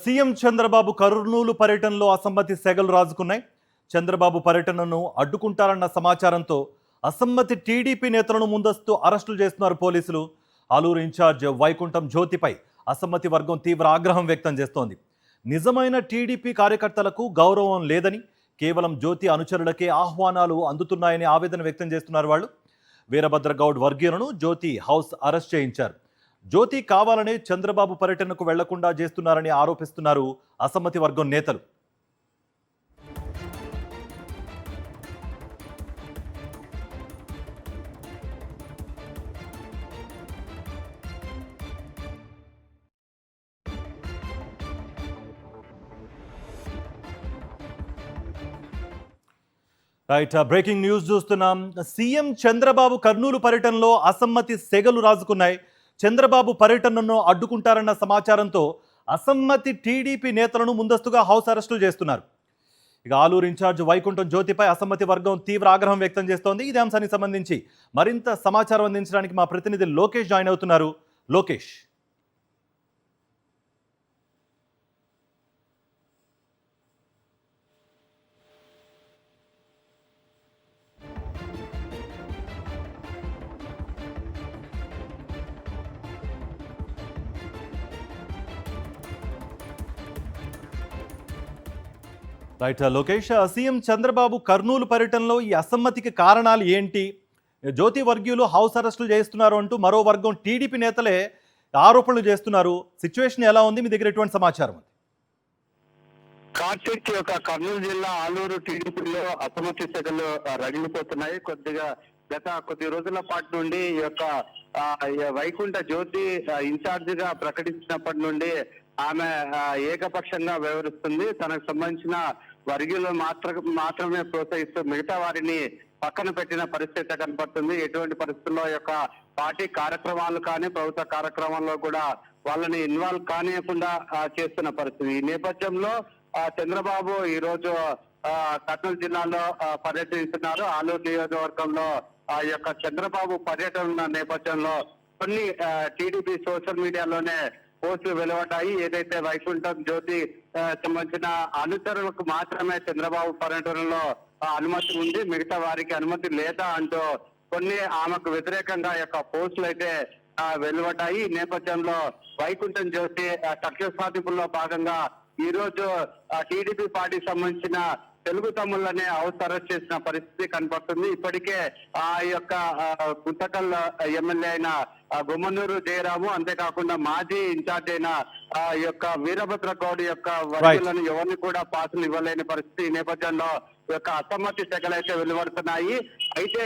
CM Chandrababu Kurnool పర్యటనలో అసమ్మతి సెగలు రాజుకున్నాయి. చంద్రబాబు పర్యటనను అడ్డుకుంటారన్న సమాచారంతో అసమ్మతి టీడీపీ నేతలను ముందస్తు అరెస్టులు చేస్తున్నారు పోలీసులు. ఆలూరు ఇన్ఛార్జ్ వైకుంఠం జ్యోతిపై అసమ్మతి వర్గం తీవ్ర ఆగ్రహం వ్యక్తం చేస్తోంది. నిజమైన టీడీపీ కార్యకర్తలకు గౌరవం లేదని, కేవలం జ్యోతి అనుచరులకే ఆహ్వానాలు అందుతున్నాయని ఆవేదన వ్యక్తం చేస్తున్నారు వాళ్ళు. వీరభద్రగౌడ్ వర్గీయులను జ్యోతి హౌస్ అరెస్ట్ చేయించారు. జ్యోతి కావాలనే చంద్రబాబు పర్యటనకు వెళ్లకుండా చేస్తున్నారని ఆరోపిస్తున్నారు అసమ్మతి వర్గం నేతలు. రైట్, బ్రేకింగ్ న్యూస్ చూస్తున్నాం. సీఎం చంద్రబాబు కర్నూలు పర్యటనలో అసమ్మతి సెగలు రాజుకున్నాయి. చంద్రబాబు పర్యటనను అడ్డుకుంటారన్న సమాచారంతో అసమ్మతి టీడీపీ నేతలను ముందస్తుగా హౌస్ అరెస్టులు చేస్తున్నారు. ఇక ఆలూరు ఇన్ఛార్జ్ వైకుంఠం జ్యోతిపై అసమ్మతి వర్గం తీవ్ర ఆగ్రహం వ్యక్తం చేస్తోంది. ఇదే అంశానికి సంబంధించి మరింత సమాచారం అందించడానికి మా ప్రతినిధి లోకేష్ జాయిన్ అవుతున్నారు. లోకేష్, రైట్ లోకేష్, సీఎం చంద్రబాబు కర్నూలు పర్యటనలో ఈ అసమ్మతికి కారణాలు ఏంటి? జ్యోతి వర్గీయులు హౌస్ అరెస్టులు చేస్తున్నారు అంటూ మరో వర్గం టీడీపీ నేతలే ఆరోపణలు చేస్తున్నారు. సిచ్యువేషన్ ఎలా ఉంది? మీ దగ్గర ఎటువంటి సమాచారం? కార్తీక్ యొక్క కర్నూలు జిల్లా ఆలూరు టీడీపీలో అసమ్మతి సెగలు రగిలిపోతున్నాయి. గత కొద్ది రోజుల పాటు నుండి ఈ యొక్క వైకుంఠ జ్యోతి ఇన్ఛార్జ్ గా ప్రకటించినప్పటి నుండి ఆమె ఏకపక్షంగా వ్యవహరిస్తుంది. తనకు సంబంధించిన వర్గీయులు మాత్రమే ప్రోత్సహిస్తూ మిగతా వారిని పక్కన పెట్టిన పరిస్థితి కనపడుతుంది. ఎటువంటి పరిస్థితుల్లో యొక్క పార్టీ కార్యక్రమాలు కానీ ప్రభుత్వ కార్యక్రమాల్లో కూడా వాళ్ళని ఇన్వాల్వ్ కానియకుండా చేస్తున్న పరిస్థితి. ఈ నేపథ్యంలో చంద్రబాబు ఈ రోజు కర్నూలు జిల్లాలో పర్యటిస్తున్నారు. ఆలూరు నియోజకవర్గంలో ఆ యొక్క చంద్రబాబు పర్యటన నేపథ్యంలో కొన్ని టీడీపీ సోషల్ మీడియాలోనే పోస్టులు వెలువడ్డాయి. ఏదైతే వైకుంఠం జ్యోతి సంబంధించిన అనుచరులకు మాత్రమే చంద్రబాబు పర్యటనలో అనుమతి ఉంది, మిగతా వారికి అనుమతి లేదా అంటూ కొన్ని ఆమెకు వ్యతిరేకంగా యొక్క పోస్టులు అయితే వెలువడ్డాయి. ఈ నేపథ్యంలో వైకుంఠం జ్యోతి కక్ష సాధింపుల్లో భాగంగా ఈ రోజు టీడీపీ పార్టీకి సంబంధించిన తెలుగు తమ్ముళ్ళనే హౌస్ అరెస్ట్ చేసిన పరిస్థితి కనపడుతుంది. ఇప్పటికే ఆ యొక్క గుంతకల్ ఎమ్మెల్యే అయిన గుమ్మనూరు జయరాము, అంతేకాకుండా మాజీ ఇన్ఛార్జ్ అయిన ఈ యొక్క వీరభద్ర గౌడ్ యొక్క వర్గీయులను ఎవరిని కూడా పాసులు ఇవ్వలేని పరిస్థితి. ఈ నేపథ్యంలో ఈ యొక్క అసమ్మతి సెగలైతే వెలువడుతున్నాయి. అయితే